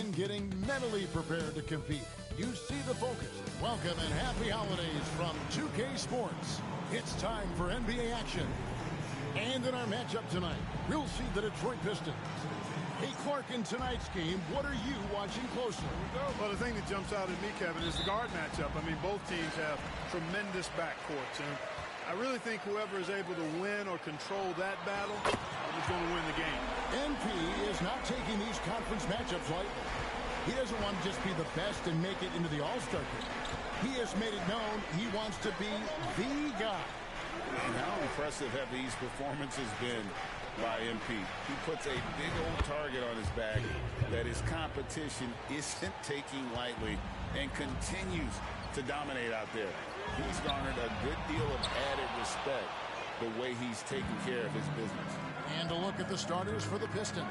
and getting mentally prepared to compete. You see the focus. Welcome and happy holidays from 2K Sports. It's time for NBA action. And in our matchup tonight, we'll see the Detroit Pistons. Hey, Clark, in tonight's game, what are you watching closely? Well, the thing that jumps out at me, Kevin, is the guard matchup. I mean, both teams have tremendous backcourts, and I really think whoever is able to win or control that battle is going to win the game. MP is not taking these conference matchups lightly. He doesn't want to just be the best and make it into the All-Star game. He has made it known he wants to be the guy. And how impressive have these performances been by MP? He puts a big old target on his back that his competition isn't taking lightly and continues to dominate out there. He's garnered a good deal of added respect the way he's taking care of his business. And a look at the starters for the Pistons.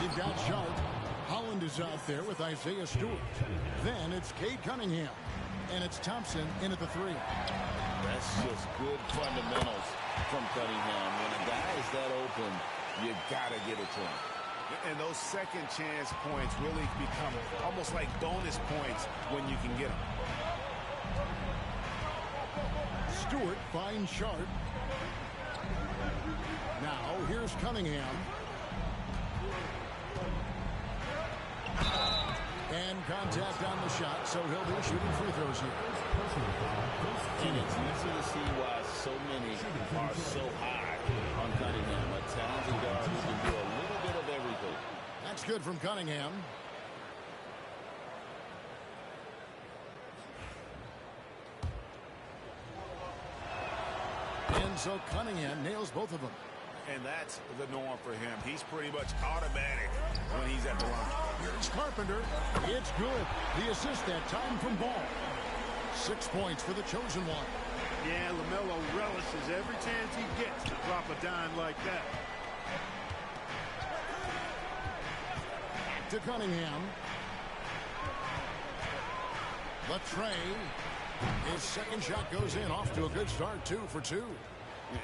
You've got Sharp. Holland is out there with Isaiah Stewart. Then it's Cade Cunningham. And it's Thompson in at the 3. That's just good fundamentals from Cunningham. When a guy is that open, you got to give it to him. And those second chance points really become almost like bonus points when you can get them. Stewart finds Sharp. Now here's Cunningham. And contact on the shot, so he'll be shooting free throws here. And it's easy to see why so many are so high on Cunningham. A talented guard who can do a little bit of everything. That's good from Cunningham. And so Cunningham nails both of them. And that's the norm for him. He's pretty much automatic when he's at the line. Here's Carpenter. It's good. The assist that time from Ball. 6 points for the chosen one. Yeah, LaMelo relishes every chance he gets to drop a dime like that. To Cunningham. The tray. His second shot goes in. Off to a good start. 2 for 2.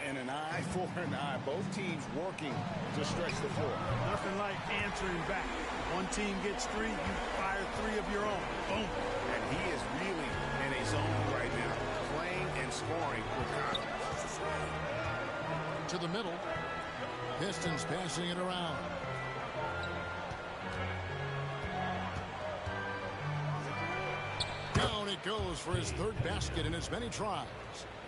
And an eye for an eye. Both teams working to stretch the floor. Nothing like answering back. One team gets 3, you fire 3 of your own. Boom. And he is really in a zone right now, playing and scoring with confidence. To the middle. Pistons passing it around. Down it goes for his 3rd basket in as many tries.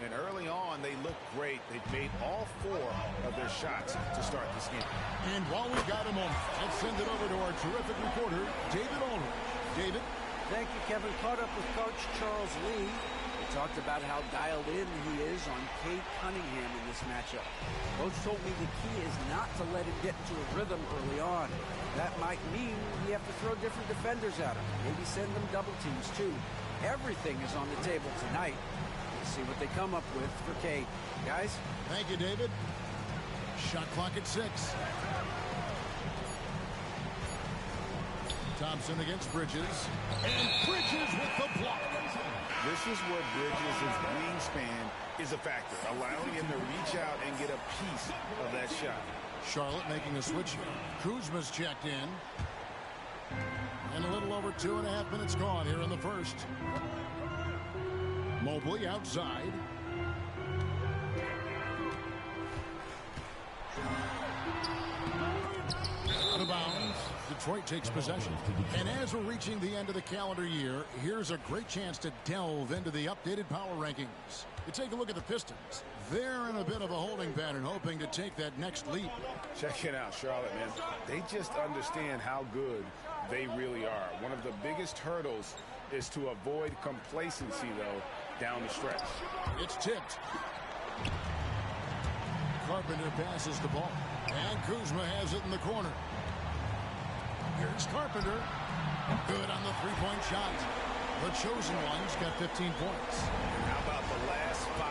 And early on, they look great. They've made all 4 of their shots to start this game. And while we've got a moment, let's send it over to our terrific reporter, David Ulrich. David? Thank you, Kevin. Caught up with Coach Charles Lee. We talked about how dialed in he is on Cade Cunningham in this matchup. Coach told me the key is not to let him get into a rhythm early on. That might mean you have to throw different defenders at him. Maybe send them double teams, too. Everything is on the table tonight. See what they come up with for Cade. Guys? Thank you, David. Shot clock at 6. Thompson against Bridges. And Bridges with the block. This is where Bridges' wingspan is a factor, allowing him to reach out and get a piece of that shot. Charlotte making a switch. Kuzma's checked in. And a little over 2.5 minutes gone here in the first. Mobley outside. Out of bounds. Detroit takes possession. And as we're reaching the end of the calendar year, here's a great chance to delve into the updated power rankings. You take a look at the Pistons. They're in a bit of a holding pattern, hoping to take that next leap. Check it out, Charlotte, man. They just understand how good they really are. One of the biggest hurdles is to avoid complacency, though, down the stretch. It's tipped. Carpenter passes the ball. And Kuzma has it in the corner. Here's Carpenter. Good on the three-point shot. The chosen one's got 15 points. And how about the last 5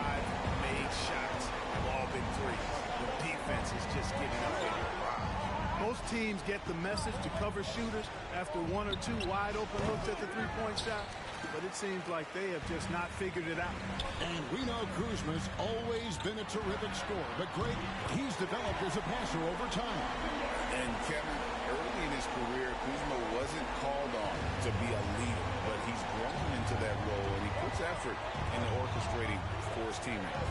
made shots have all been threes? The defense is just getting up in your prime. Most teams get the message to cover shooters after 1 or 2 wide open looks at the three-point shot. But it seems like they have just not figured it out. And we know Kuzma's always been a terrific scorer, but great, he's developed as a passer over time. And Kevin, early in his career, Kuzma wasn't called on to be a leader, but he's grown into that role, and he puts effort into orchestrating for his teammates.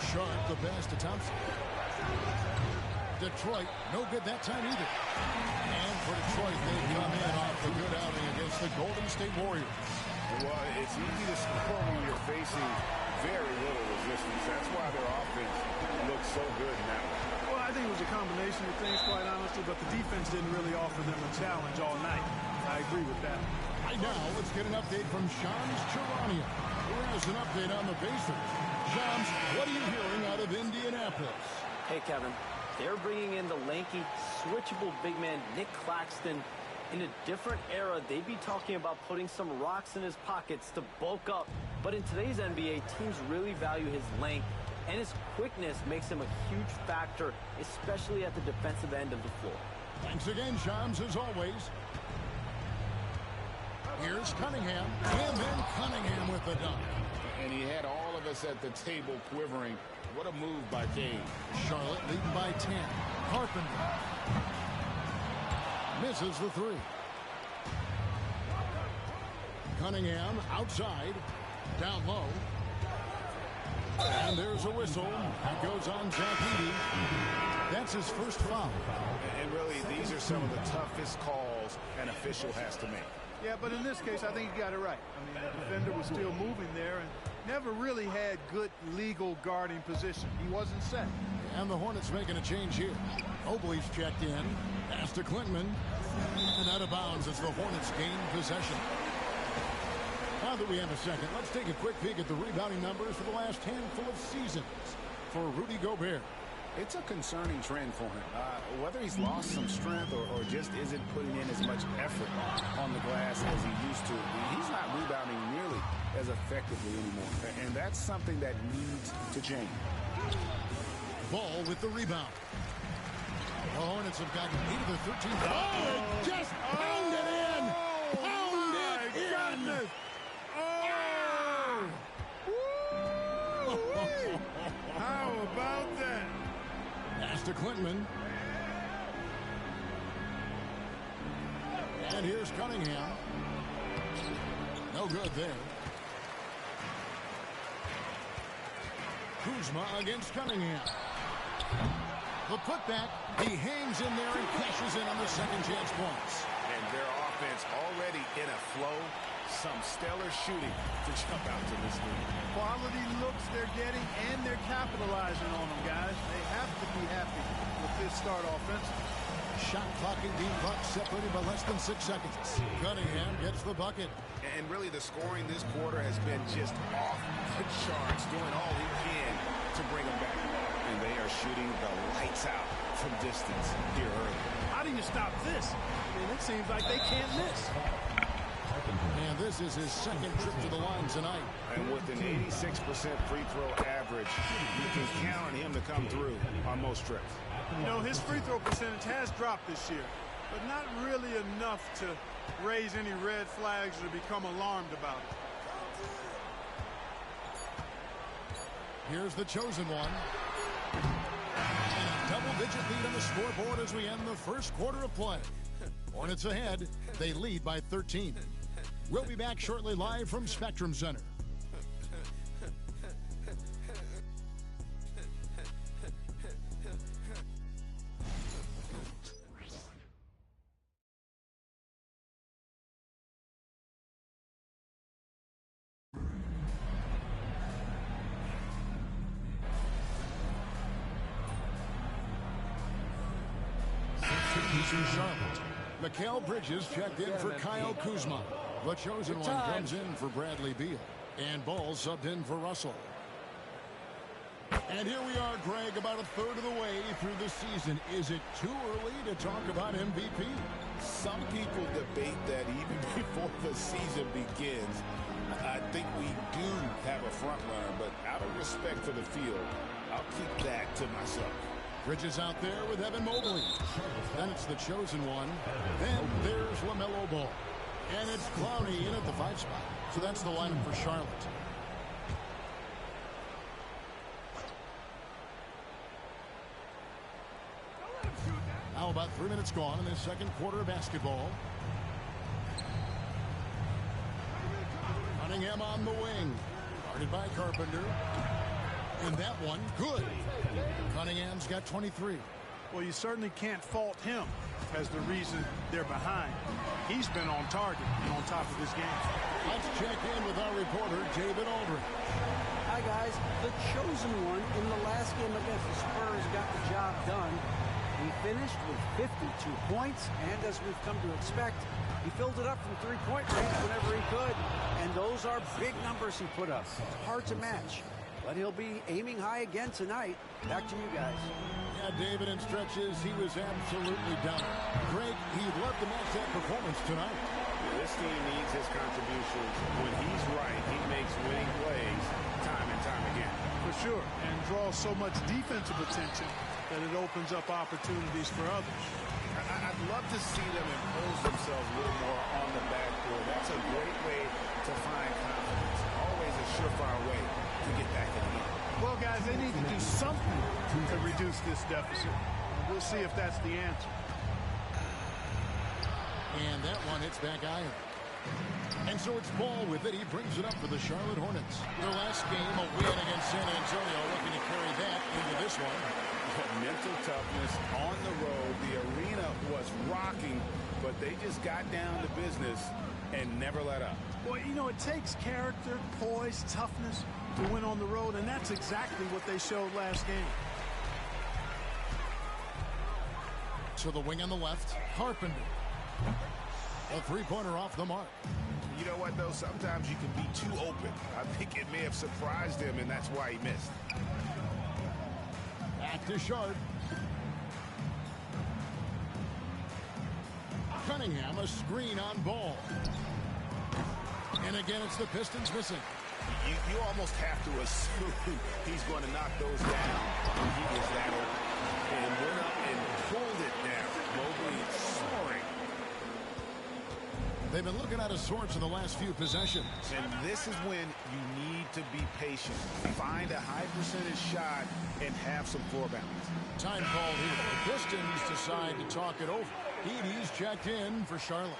Sharp, the pass to Thompson. Detroit, no good that time either. And for Detroit, they come in off the good outing against the Golden State Warriors. Well, it's easy to score when you're facing very little resistance. That's why their offense looks so good now. Well, I think it was a combination of things, quite honestly, but the defense didn't really offer them a challenge all night. I agree with that. Right now, let's get an update from Shams Charania, who has an update on the Pacers. Shams, what are you hearing out of Indianapolis? Hey, Kevin. They're bringing in the lanky, switchable big man Nick Claxton. In a different era, they'd be talking about putting some rocks in his pockets to bulk up. But in today's NBA, teams really value his length, and his quickness makes him a huge factor, especially at the defensive end of the floor. Thanks again, Shams, as always. Here's Cunningham, and then Cunningham with the dunk. And he had all of us at the table quivering. What a move by Kane. Charlotte leading by 10. Carpenter misses the three. Cunningham outside, down low. And there's a whistle. That goes on Zach Edey. That's his first foul. And really, these are some of the toughest calls an official has to make. Yeah, but in this case, I think he got it right. I mean, the defender was still moving there and never really had good legal guarding position. He wasn't set. And the Hornets making a change here. Mobley's checked in. Pass to Clinton. And out of bounds as the Hornets gain possession. Now that we have a second, let's take a quick peek at the rebounding numbers for the last handful of seasons for Rudy Gobert. It's a concerning trend for him. Whether he's lost some strength or just isn't putting in as much effort on the glass as he used to, he's not rebounding nearly as effectively anymore. And that's something that needs to change. Ball with the rebound. The Hornets have gotten 8 of the 13. Oh, just pound it in! Pound it in! How about that? Pass to Clinton. And here's Cunningham. No good there. Kuzma against Cunningham. The putback. He hangs in there and cashes in on the second chance points. And their offense already in a flow. Some stellar shooting to jump out to this league. Quality looks they're getting, and they're capitalizing on them, guys. They have to be happy with this start offensively. Shot clock and deep clock separated by less than 6 seconds. Cunningham gets the bucket. And really the scoring this quarter has been just off the charts, doing all he can to bring them back. And they are shooting the lights out from distance here early. How do you stop this? I mean, it seems like they can't miss. And this is his second trip to the line tonight. And with an 86% free throw average, you can count on him to come through on most trips. You know, his free throw percentage has dropped this year, but not really enough to raise any red flags or to become alarmed about it. Here's the chosen one. And a double-digit lead on the scoreboard as we end the first quarter of play. Hornets ahead. They lead by 13. We'll be back shortly live from Spectrum Center. Eastern Charlotte. Mikal Bridges checked in for Kyle Kuzma. The chosen one comes in for Bradley Beal. And Ball subbed in for Russell. And here we are, Greg, about a third of the way through the season. Is it too early to talk about MVP? Some people debate that even before the season begins. I think we do have a front runner, but out of respect for the field, I'll keep that to myself. Bridges out there with Evan Mobley. Then it's the chosen one. Then there's LaMelo Ball. And it's Clowney in at the 5 spot. So that's the lineup for Charlotte. about 3 minutes gone in this second quarter of basketball. Cunningham on the wing. Guarded by Carpenter. And that one, good. Cunningham's got 23. Well, you certainly can't fault him as the reason they're behind. He's been on target and on top of his game. Let's check in with our reporter, David Aldridge. Hi, guys. The chosen one in the last game against the Spurs got the job done. He finished with 52 points, and as we've come to expect, he filled it up from three-point range whenever he could. And those are big numbers he put up. Hard to match. But he'll be aiming high again tonight. Back to you guys. Yeah, David, in stretches, he was absolutely done. Greg, he'd love to match that performance tonight. This team needs his contributions. When he's right, he makes winning plays time and time again. For sure. And draws so much defensive attention that it opens up opportunities for others. I'd love to see them impose themselves a little more on the backboard. That's a great way to find confidence. Always a surefire way to get back in the game. Well, guys, they need to do something to reduce this deficit. We'll see if that's the answer. And that one hits back iron. And so it's Ball with it. He brings it up for the Charlotte Hornets. Their last game, a win against San Antonio, looking to carry that into this one. Mental toughness on the road. The arena was rocking, but they just got down to business and never let up. Boy, you know, it takes character, poise, toughness to win on the road, and that's exactly what they showed last game. To the wing on the left, Carpenter. A three-pointer off the mark. You know what, though? Sometimes you can be too open. I think it may have surprised him, and that's why he missed. Back to Sharp. Cunningham, a screen on Ball. And again, it's the Pistons missing. You almost have to assume he's going to knock those down when he is that open. And went up and pulled it down. Mobley soaring. They've been looking out of sorts in the last few possessions. And this is when you need to be patient. Find a high percentage shot and have some floor balance. Time called here. The Pistons decide to talk it over. Edey's checked in for Charlotte.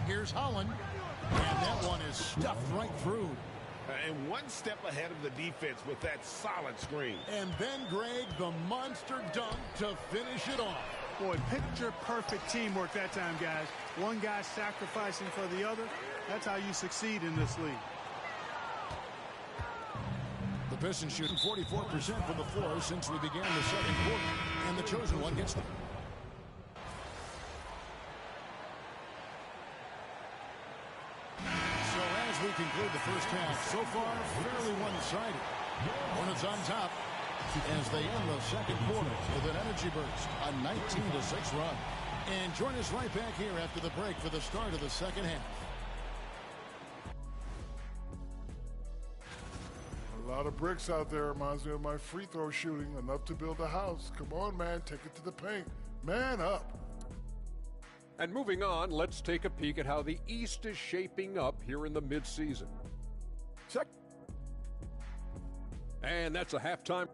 Here's Holland. And that one is stuffed right through. And one step ahead of the defense with that solid screen. And then, Greg, the monster dunk to finish it off. Boy, picture-perfect teamwork that time, guys. One guy sacrificing for the other. That's how you succeed in this league. The Pistons shooting 44% from the floor since we began the second quarter. And the chosen one gets them. So as we conclude the first half, so far, fairly one-sided. Hornets on top as they end the second quarter with an energy burst, a 19-6 run. And join us right back here after the break for the start of the second half. A lot of bricks out there. Reminds me of my free throw shooting. Enough to build a house. Come on, man. Take it to the paint. Man up. And moving on, let's take a peek at how the East is shaping up here in the midseason. Check. And that's a halftime.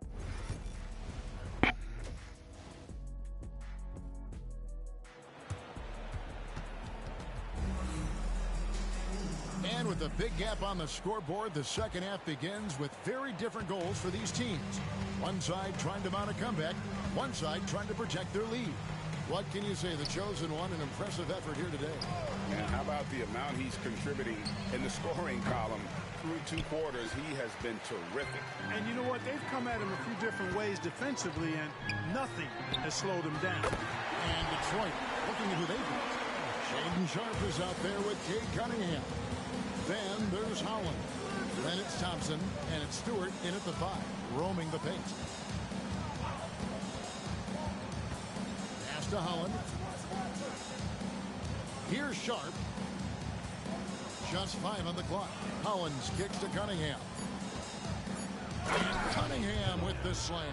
And with a big gap on the scoreboard, the second half begins with very different goals for these teams. One side trying to mount a comeback, one side trying to protect their lead. What can you say? The chosen one, an impressive effort here today. And how about the amount he's contributing in the scoring column? Through two quarters, he has been terrific. And you know what? They've come at him a few different ways defensively, and nothing has slowed him down. And Detroit looking at who they beat. Shaedon Sharpe is out there with Cade Cunningham. Then there's Holland. Then it's Thompson, and it's Stewart in at the 5, roaming the paint. Pass to Holland. Here's Sharpe. Just 5 on the clock. Hollins kicks to Cunningham. And Cunningham with the slam.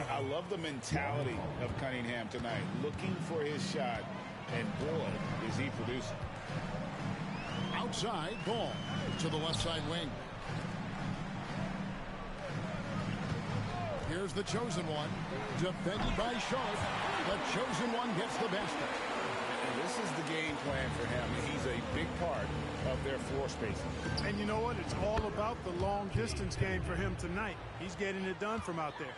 I love the mentality of Cunningham tonight, looking for his shot, and boy, is he producing. side. Ball to the left side wing. Here's the chosen one. Defended by Charlotte. The chosen one gets the basket. And this is the game plan for him. He's a big part of their floor spacing. And you know what? It's all about the long distance game for him tonight. He's getting it done from out there.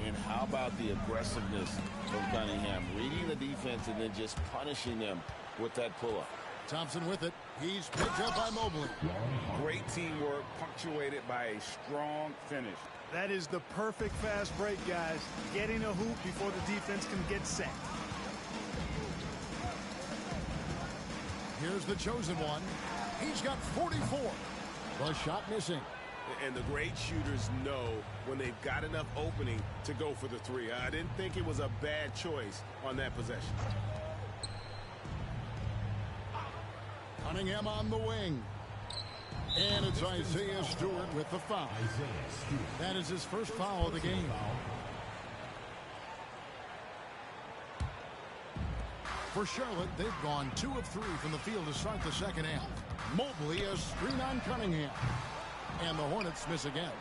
And how about the aggressiveness from Cunningham? Reading the defense and then just punishing them with that pull-up. Thompson with it. He's picked up by Mobley. Great teamwork, punctuated by a strong finish. That is the perfect fast break, guys. Getting a hoop before the defense can get set. Here's the chosen one. He's got 44. The shot missing. And the great shooters know when they've got enough opening to go for the three. I didn't think it was a bad choice on that possession. Cunningham on the wing. And it's Isaiah Stewart with the foul. That is his first foul of the game. For Charlotte, they've gone 2 of 3 from the field to start the second half. Mobley a screen on Cunningham. And the Hornets miss again.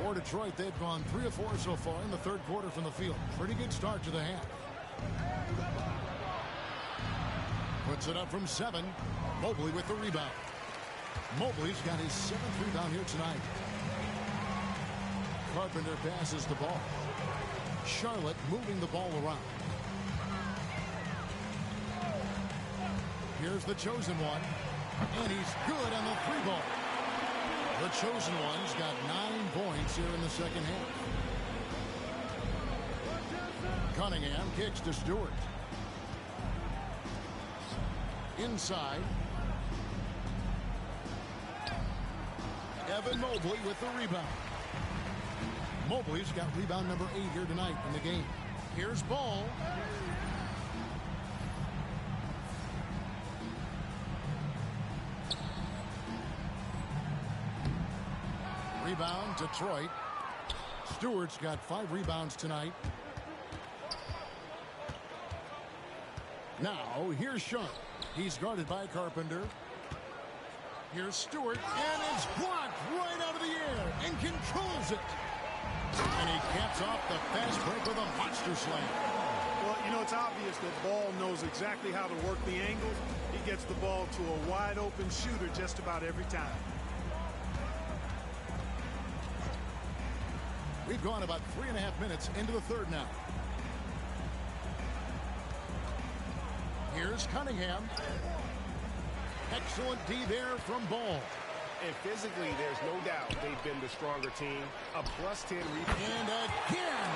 For Detroit, they've gone 3 of 4 so far in the third quarter from the field. Pretty good start to the half. Puts it up from 7. Mobley with the rebound. Mobley's got his 7th rebound here tonight. Carpenter passes the ball. Charlotte moving the ball around. Here's the chosen one. And he's good on the 3-ball. The chosen one's got 9 points here in the second half. Cunningham kicks to Stewart. Inside. Evan Mobley with the rebound. Mobley's got rebound number 8 here tonight in the game. Here's Ball. Rebound, Detroit. Stewart's got 5 rebounds tonight. Now, here's Sharp. He's guarded by Carpenter. Here's Stewart, and it's blocked right out of the air and controls it. And he caps off the fast break with a monster slam. Well, you know, it's obvious that Ball knows exactly how to work the angles. He gets the ball to a wide-open shooter just about every time. We've gone about 3.5 minutes into the third now. Here's Cunningham. Excellent D there from Ball. And physically, there's no doubt they've been the stronger team. A +10 rebound. And again.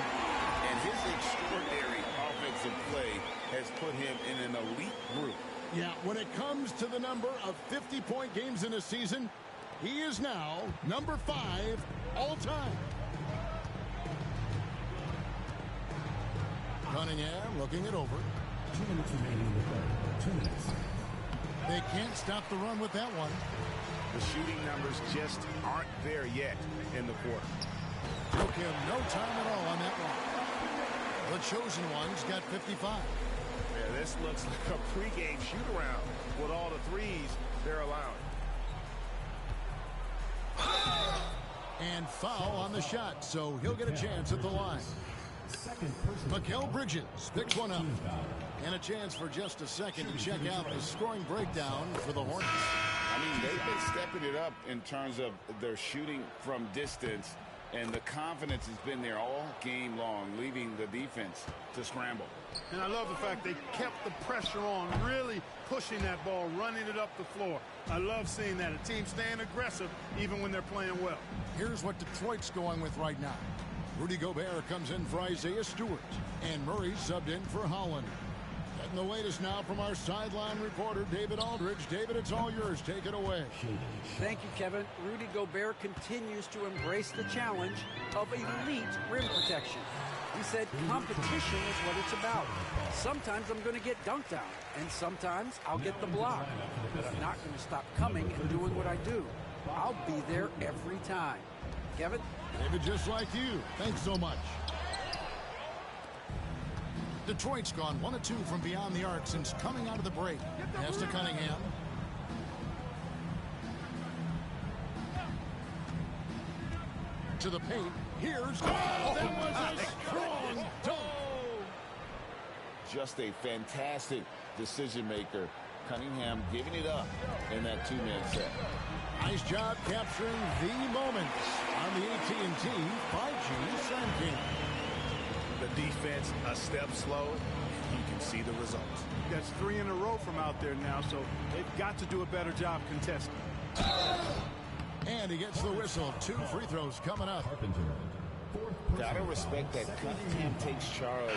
And his extraordinary offensive play has put him in an elite group. Yeah, when it comes to the number of 50-point games in a season, he is now number 5 all time. Cunningham looking it over. 2 minutes remaining in the third. 2 minutes. They can't stop the run with that one. The shooting numbers just aren't there yet in the quarter. Took him no time at all on that one. The chosen one's got 55. Yeah, this looks like a pregame shoot-around with all the threes they're allowing. And foul on the shot, so he'll get a chance at the line. Mikal Bridges picks one up. And a chance for just a second to check out the scoring breakdown for the Hornets. I mean, they've been stepping it up in terms of their shooting from distance, and the confidence has been there all game long, leaving the defense to scramble. And I love the fact they kept the pressure on, really pushing that ball, running it up the floor. I love seeing that. A team staying aggressive even when they're playing well. Here's what Detroit's going with right now. Rudy Gobert comes in for Isaiah Stewart, and Murray subbed in for Holland. Getting the latest now from our sideline reporter, David Aldridge. David, it's all yours. Take it away. Thank you, Kevin. Rudy Gobert continues to embrace the challenge of elite rim protection. He said competition is what it's about. Sometimes I'm going to get dunked on, and sometimes I'll get the block. But I'm not going to stop coming and doing what I do. I'll be there every time. Kevin? David, just like you. Thanks so much. Detroit's gone 1 of 2 from beyond the arc since coming out of the break. Pass to Cunningham. To the paint. Here's... Oh, that was a strong dunk. Just a fantastic decision maker. Cunningham giving it up in that two-man set. Nice job capturing the moments on the AT&T 5G Slam King. The defense a step slow. You can see the results. That's 3 in a row from out there now, so they've got to do a better job contesting. And he gets the whistle. 2 free throws coming up. Gotta respect that Cunningham takes charge.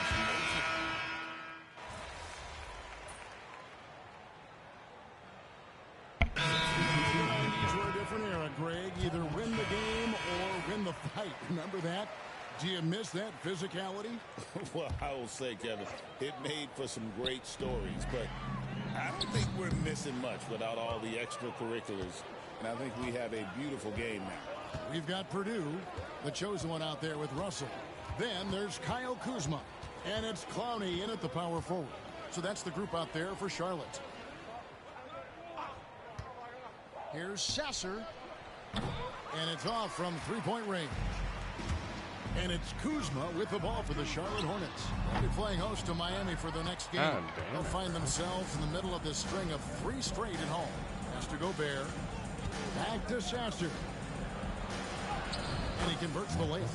For a different era, Greg. Either win the game or win the fight. Remember that? Do you miss that physicality? Well, I will say, Kevin, it made for some great stories, but I don't think we're missing much without all the extracurriculars. And I think we have a beautiful game now. We've got Purdue, the chosen one out there with Russell. Then there's Kyle Kuzma. And it's Clowney in at the power forward. So that's the group out there for Charlotte. Here's Sasser. And it's off from three-point range. And it's Kuzma with the ball for the Charlotte Hornets. They'll be playing host to Miami for the next game. They'll find themselves in the middle of this string of 3 straight at home. Has to go Bear. Back to Sasser. And he converts the layup.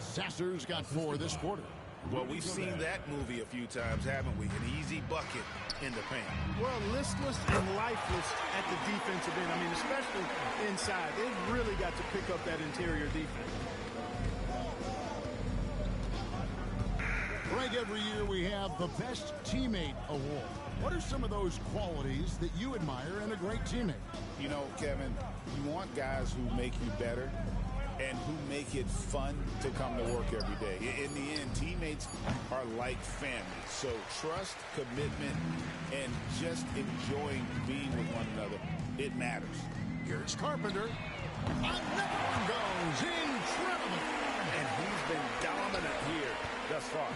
Sasser's got 4 this quarter. Well, we've seen that movie a few times, haven't we? An easy bucket in the paint. Well, listless and lifeless at the defensive end. I mean, especially inside. They've really got to pick up that interior defense. Greg, every year we have the Best Teammate Award. What are some of those qualities that you admire in a great teammate? You know, Kevin, you want guys who make you better and who make it fun to come to work every day. In the end, teammates are like family. So trust, commitment, and just enjoying being with one another, it matters. Here's Carpenter. Another one goes. Incredible. And he's been dominant here thus far.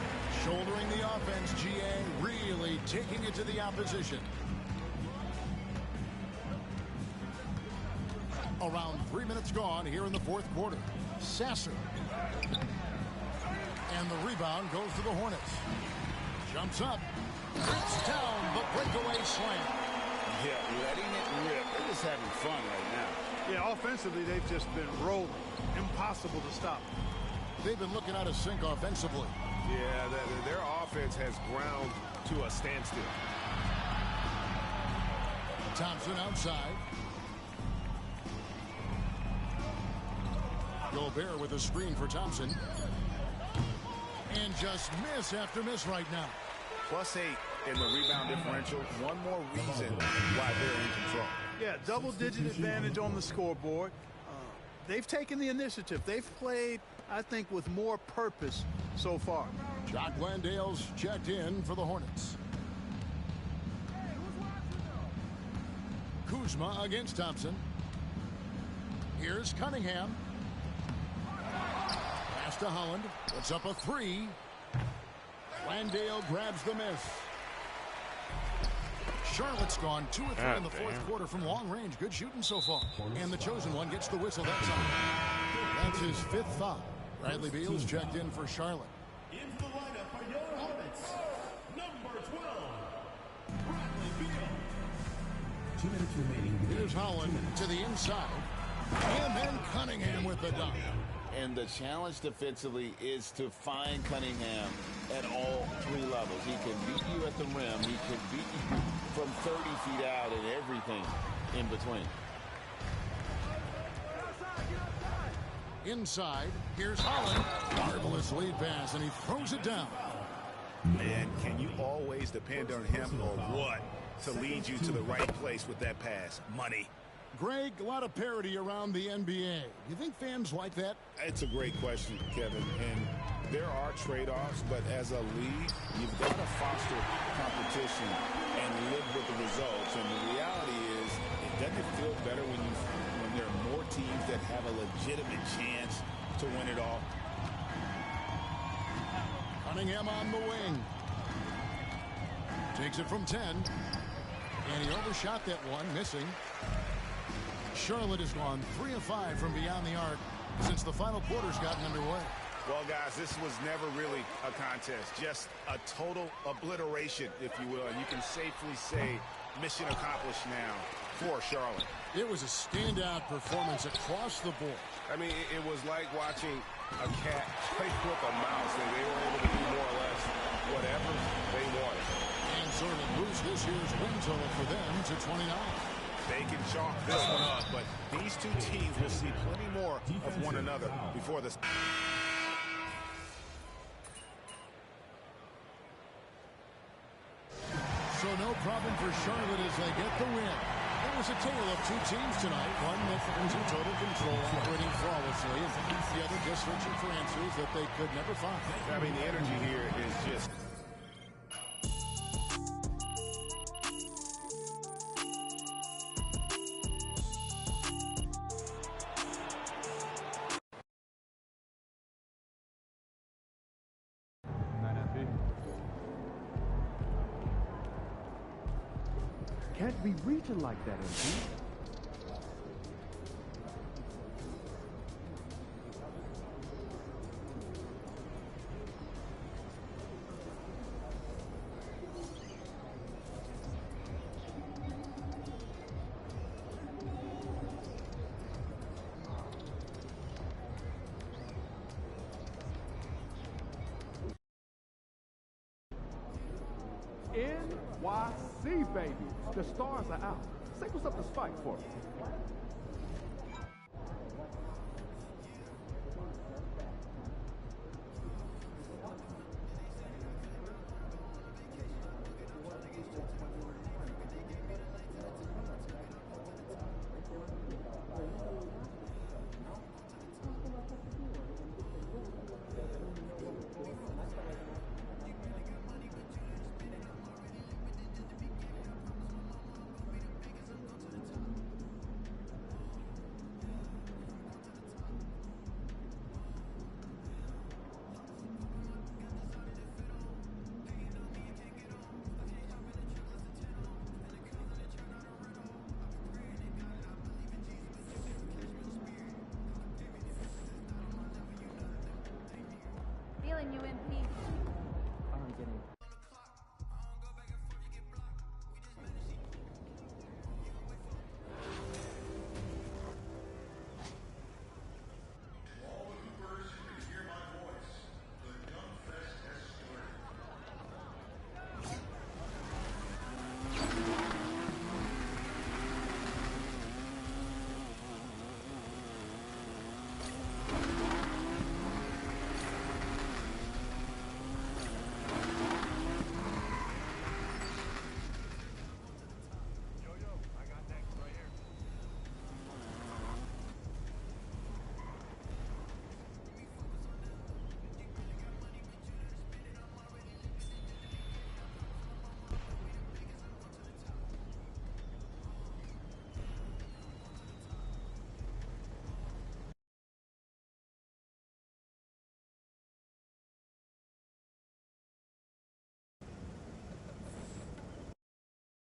Shouldering the offense, GA, really taking it to the opposition. Around 3 minutes gone here in the fourth quarter. Sasser. And the rebound goes to the Hornets. Jumps up. Rips down the breakaway slam. Yeah, letting it rip. They're just having fun right now. Yeah, offensively, they've just been rolling. Impossible to stop. They've been looking out of sync offensively. Yeah, their offense has ground to a standstill. Thompson outside. Gobert with a screen for Thompson. And just miss after miss right now. +8 in the rebound differential. One more reason why they're in control. Yeah, double-digit advantage on the scoreboard. They've taken the initiative. They've played, I think, with more purpose so far. Jock Landale's checked in for the Hornets. Kuzma against Thompson. Here's Cunningham. Pass to Holland. Puts up a 3. Landale grabs the miss. Charlotte's gone 2 of 3 in the fourth quarter from long range. Good shooting so far. And the chosen one gets the whistle that time. That's his 5th foul. Bradley Beal's checked in for Charlotte. In the lineup for your Hornets, number 12, Bradley Beal. 2 minutes remaining. Here's Holland to the inside. And then Cunningham with the dunk. And the challenge defensively is to find Cunningham at all 3 levels. He can beat you at the rim. He can beat you from 30 feet out and everything in between. Inside, here's Holland. Marvelous lead pass, and he throws it down. Man, can you always depend on him or what to lead you to the right place with that pass? Money. Greg, a lot of parity around the NBA. You think fans like that? It's a great question, Kevin. And there are trade-offs, but as a league, you've got to foster competition and live with the results. And the reality is, doesn't it feel better when there are more teams that have a legitimate chance to win it all? Cunningham on the wing. Takes it from 10. And he overshot that one, missing. Charlotte has gone 3 of 5 from beyond the arc since the final quarter's gotten underway. Well, guys, this was never really a contest. Just a total obliteration, if you will. And you can safely say mission accomplished now for Charlotte. It was a standout performance across the board. I mean, it was like watching a cat play with a mouse. And they were able to do more or less whatever they wanted. And sort of boost this year's win total for them to 29. They can chalk this one up, but these two teams will see plenty more of one another before this. So no problem for Charlotte as they get the win. It was a tale of two teams tonight. One that was in total control, operating flawlessly, and the other just searching for answers that they could never find. I mean, the energy here is just... Can't be reaching like that, MP. NYC, baby. The stars are out. Say what's up to Spike for me.